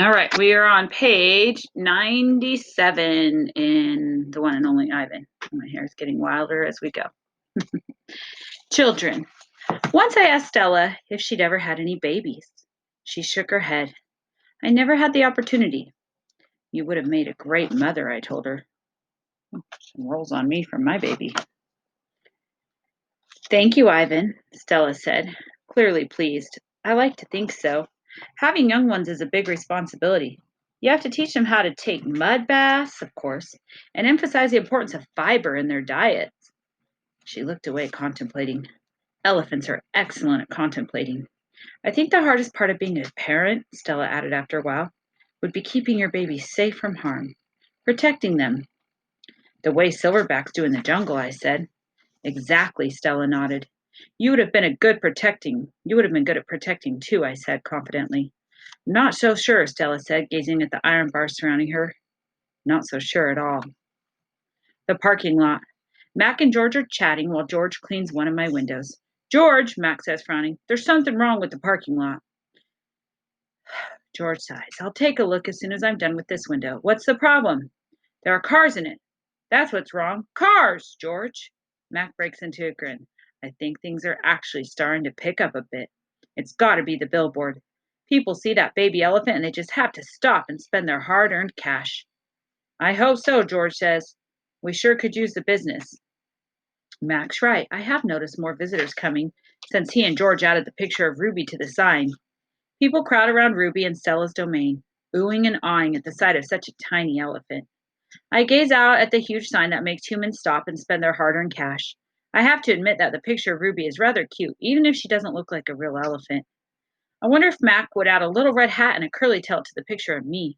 All right, we are on page 97 in The One and Only Ivan. My hair is getting wilder as we go. Children. Once I asked Stella if she'd ever had any babies. She shook her head. I never had the opportunity. You would have made a great mother, I told her. Some rolls on me from my baby. Thank you, Ivan, Stella said, clearly pleased. I like to think so. Having young ones is a big responsibility. You have to teach them how to take mud baths, of course, and emphasize the importance of fiber in their diets. She looked away, contemplating. Elephants are excellent at contemplating. I think the hardest part of being a parent, Stella added after a while, would be keeping your baby safe from harm, protecting them. The way silverbacks do in the jungle, I said. Exactly, Stella nodded. You would have been good at protecting too, I said confidently. Not so sure, Stella said, gazing at the iron bars surrounding her. Not so sure at all. The parking lot. Mac and George are chatting while George cleans one of my windows. George, Mac says, frowning, there's something wrong with the parking lot. George sighs. I'll take a look as soon as I'm done with this window. What's the problem? There are cars in it. That's what's wrong. Cars, George. Mac breaks into a grin. I think things are actually starting to pick up a bit. It's got to be the billboard. People see that baby elephant and they just have to stop and spend their hard earned cash. I hope so, George says. We sure could use the business. Mac's right. I have noticed more visitors coming since he and George added the picture of Ruby to the sign. People crowd around Ruby and Stella's domain, oohing and awing at the sight of such a tiny elephant. I gaze out at the huge sign that makes humans stop and spend their hard earned cash. I have to admit that the picture of Ruby is rather cute, even if she doesn't look like a real elephant. I wonder if Mac would add a little red hat and a curly tail to the picture of me.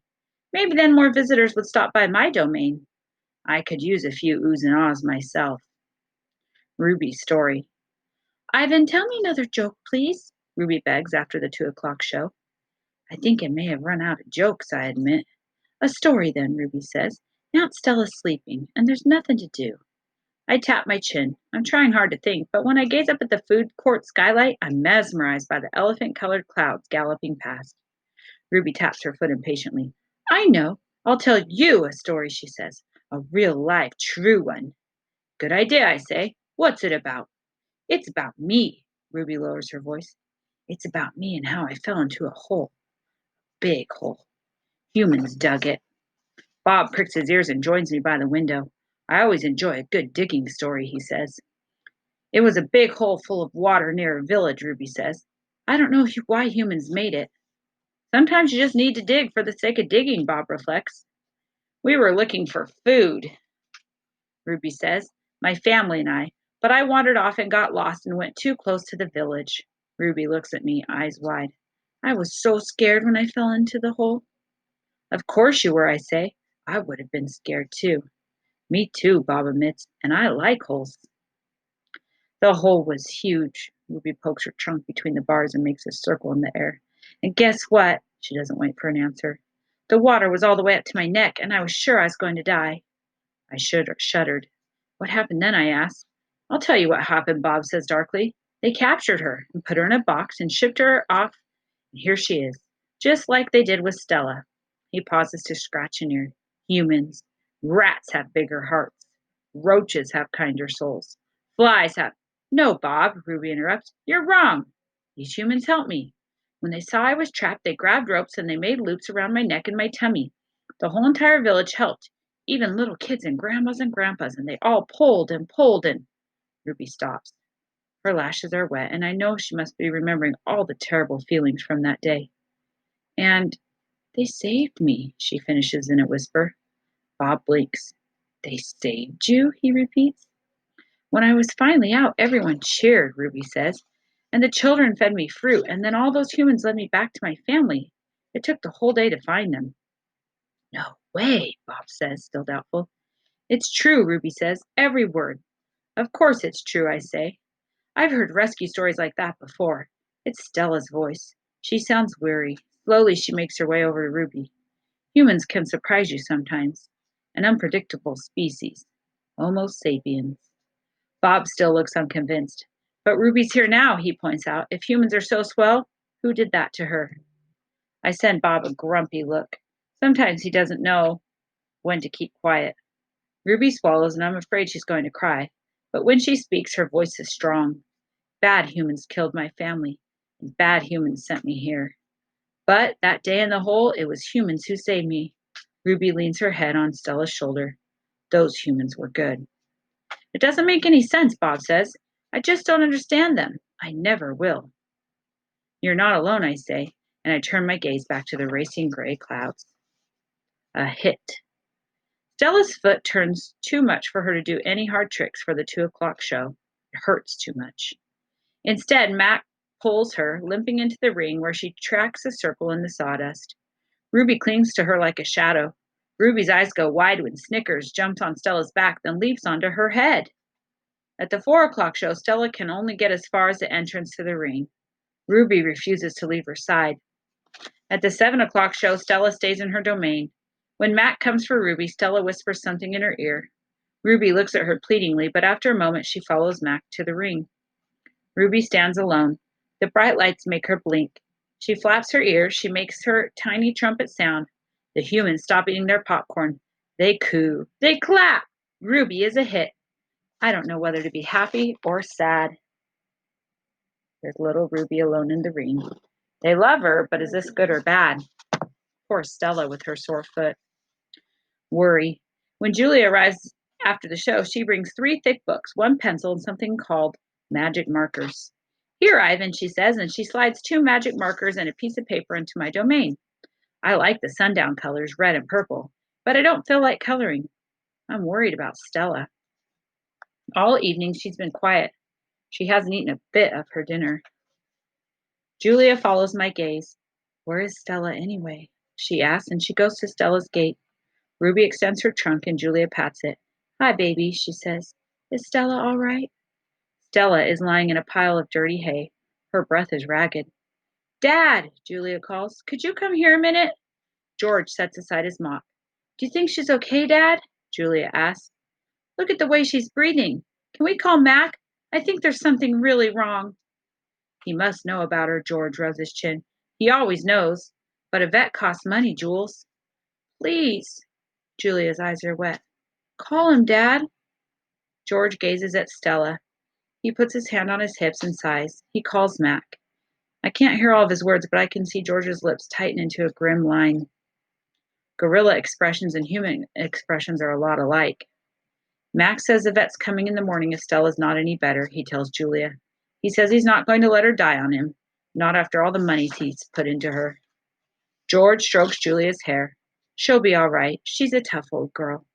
Maybe then more visitors would stop by my domain. I could use a few oohs and ahs myself. Ruby's story. Ivan, tell me another joke, please, Ruby begs after the 2 o'clock show. I think I may have run out of jokes, I admit. A story then, Ruby says. Now Stella's sleeping, and there's nothing to do. I tap my chin. I'm trying hard to think, but when I gaze up at the food court skylight, I'm mesmerized by the elephant-colored clouds galloping past. Ruby taps her foot impatiently. I know. I'll tell you a story, she says. A real-life, true one. Good idea, I say. What's it about? It's about me, Ruby lowers her voice. It's about me and how I fell into a hole. Big hole. Humans dug it. Bob pricks his ears and joins me by the window. I always enjoy a good digging story, he says. It was a big hole full of water near a village, Ruby says. I don't know why humans made it. Sometimes you just need to dig for the sake of digging, Bob reflects. We were looking for food, Ruby says, my family and I, but I wandered off and got lost and went too close to the village. Ruby looks at me, eyes wide. I was so scared when I fell into the hole. Of course you were, I say. I would have been scared too. Me too, Bob admits, and I like holes. The hole was huge. Ruby pokes her trunk between the bars and makes a circle in the air. And guess what? She doesn't wait for an answer. The water was all the way up to my neck, and I was sure I was going to die. I shuddered. What happened then? I asked. I'll tell you what happened, Bob says darkly. They captured her and put her in a box and shipped her off, and here she is, just like they did with Stella. He pauses to scratch an ear. Humans. Rats have bigger hearts. Roaches have kinder souls. Flies have. No, Bob, Ruby interrupts. You're wrong. These humans helped me. When they saw I was trapped, they grabbed ropes and they made loops around my neck and my tummy. The whole entire village helped, even little kids and grandmas and grandpas, and they all pulled and pulled and Ruby stops. Her lashes are wet, and I know she must be remembering all the terrible feelings from that day. And they saved me, she finishes in a whisper. Bob blinks. They saved you? He repeats. When I was finally out, everyone cheered, Ruby says, and the children fed me fruit, and then all those humans led me back to my family. It took the whole day to find them. No way, Bob says, still doubtful. It's true, Ruby says, every word. Of course it's true, I say. I've heard rescue stories like that before. It's Stella's voice. She sounds weary. Slowly she makes her way over to Ruby. Humans can surprise you sometimes. An unpredictable species. Homo sapiens. Bob still looks unconvinced. But Ruby's here now, he points out. If humans are so swell, who did that to her? I send Bob a grumpy look. Sometimes he doesn't know when to keep quiet. Ruby swallows, and I'm afraid she's going to cry. But when she speaks, her voice is strong. Bad humans killed my family, and bad humans sent me here. But that day in the hole, it was humans who saved me. Ruby leans her head on Stella's shoulder. Those humans were good. It doesn't make any sense, Bob says. I just don't understand them. I never will. You're not alone, I say, and I turn my gaze back to the racing gray clouds. A hit. Stella's foot turns too much for her to do any hard tricks for the 2 o'clock show. It hurts too much. Instead, Mac pulls her, limping into the ring where she tracks a circle in the sawdust. Ruby clings to her like a shadow. Ruby's eyes go wide when Snickers jumps on Stella's back, then leaps onto her head. At the 4 o'clock show, Stella can only get as far as the entrance to the ring. Ruby refuses to leave her side. At the 7 o'clock show, Stella stays in her domain. When Mac comes for Ruby, Stella whispers something in her ear. Ruby looks at her pleadingly, but after a moment she follows Mac to the ring. Ruby stands alone. The bright lights make her blink. She flaps her ears. She makes her tiny trumpet sound. The humans stop eating their popcorn. They coo. They clap. Ruby is a hit. I don't know whether to be happy or sad. There's little Ruby alone in the ring. They love her, but is this good or bad? Poor Stella with her sore foot. Worry. When Julia arrives after the show, she brings 3 thick books, 1 pencil, and something called magic markers. Here, Ivan, she says, and she slides 2 magic markers and a piece of paper into my domain. I like the sundown colors, red and purple, but I don't feel like coloring. I'm worried about Stella. All evening she's been quiet. She hasn't eaten a bit of her dinner. Julia follows my gaze. Where is Stella anyway? She asks, and she goes to Stella's gate. Ruby extends her trunk and Julia pats it. Hi, baby, she says. Is Stella all right? Stella is lying in a pile of dirty hay. Her breath is ragged. Dad, Julia calls. Could you come here a minute? George sets aside his mop. Do you think she's okay, Dad? Julia asks. Look at the way she's breathing. Can we call Mac? I think there's something really wrong. He must know about her, George rubs his chin. He always knows. But a vet costs money, Jules. Please. Julia's eyes are wet. Call him, Dad. George gazes at Stella. He puts his hand on his hips and sighs. He calls Mac. I can't hear all of his words, but I can see George's lips tighten into a grim line. Gorilla expressions and human expressions are a lot alike. Mac says the vet's coming in the morning if Stella's not any better, he tells Julia. He says he's not going to let her die on him, not after all the money he's put into her. George strokes Julia's hair. She'll be all right. She's a tough old girl.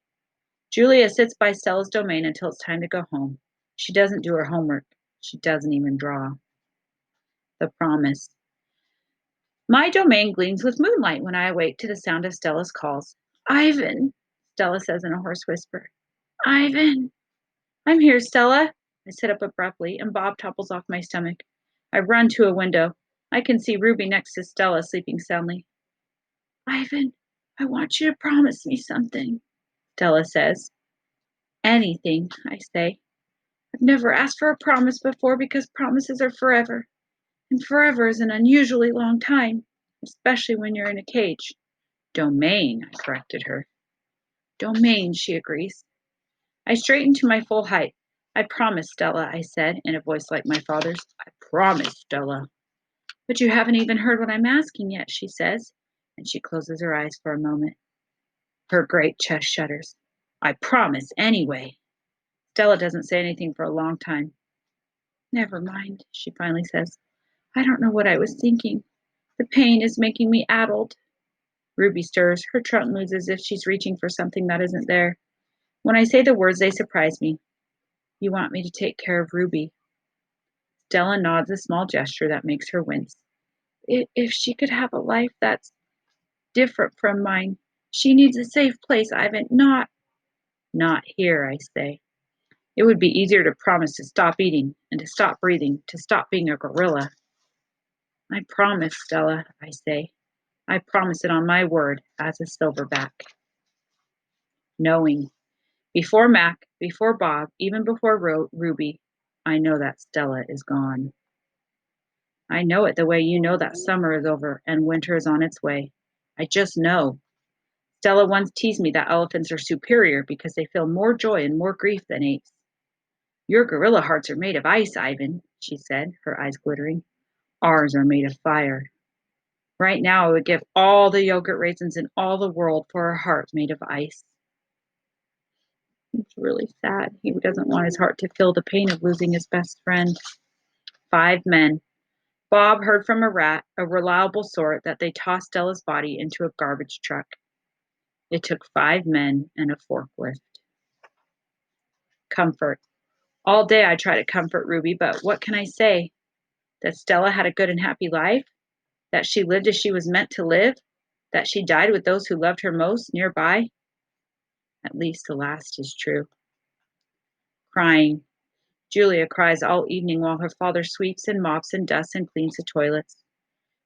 Julia sits by Stella's domain until it's time to go home. She doesn't do her homework. She doesn't even draw. The promise. My domain gleams with moonlight when I awake to the sound of Stella's calls. Ivan, Stella says in a hoarse whisper. Ivan. I'm here, Stella. I sit up abruptly, and Bob topples off my stomach. I run to a window. I can see Ruby next to Stella sleeping soundly. Ivan, I want you to promise me something, Stella says. Anything, I say. I've never asked for a promise before because promises are forever. And forever is an unusually long time, especially when you're in a cage. Domain, I corrected her. Domain, she agrees. I straighten to my full height. I promise, Stella, I said, in a voice like my father's. I promise, Stella. But you haven't even heard what I'm asking yet, she says, and she closes her eyes for a moment. Her great chest shudders. I promise anyway. Stella doesn't say anything for a long time. Never mind, she finally says. I don't know what I was thinking. The pain is making me addled. Ruby stirs. Her trunk moves as if she's reaching for something that isn't there. When I say the words, they surprise me. You want me to take care of Ruby. Stella nods a small gesture that makes her wince. If she could have a life that's different from mine, she needs a safe place, Ivan. Not here, I say. It would be easier to promise to stop eating and to stop breathing, to stop being a gorilla. I promise, Stella, I say. I promise it on my word as a silverback. Knowing. Before Mac, before Bob, even before Ruby, I know that Stella is gone. I know it the way you know that summer is over and winter is on its way. I just know. Stella once teased me that elephants are superior because they feel more joy and more grief than apes. Your gorilla hearts are made of ice, Ivan, she said, her eyes glittering. Ours are made of fire. Right now, I would give all the yogurt raisins in all the world for a heart made of ice. It's really sad. He doesn't want his heart to feel the pain of losing his best friend. 5 men. Bob heard from a rat, a reliable sort, that they tossed Stella's body into a garbage truck. It took 5 men and a forklift. Comfort. All day I try to comfort Ruby, but what can I say? That Stella had a good and happy life? That she lived as she was meant to live? That she died with those who loved her most nearby? At least the last is true. Crying. Julia cries all evening while her father sweeps and mops and dusts and cleans the toilets.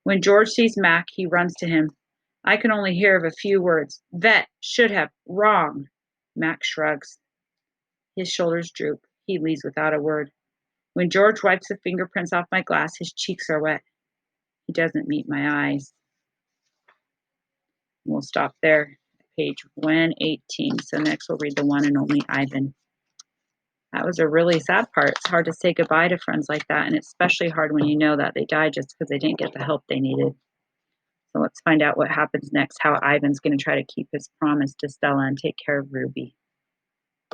When George sees Mac, he runs to him. I can only hear of a few words. Vet, should have, wrong. Mac shrugs. His shoulders droop. He leaves without a word. When George wipes the fingerprints off my glass, his cheeks are wet. He doesn't meet my eyes. We'll stop there, page 118. So next we'll read the one and only Ivan. That was a really sad part. It's hard to say goodbye to friends like that, and it's especially hard when you know that they died just because they didn't get the help they needed. So let's find out what happens next, how Ivan's going to try to keep his promise to Stella and take care of Ruby.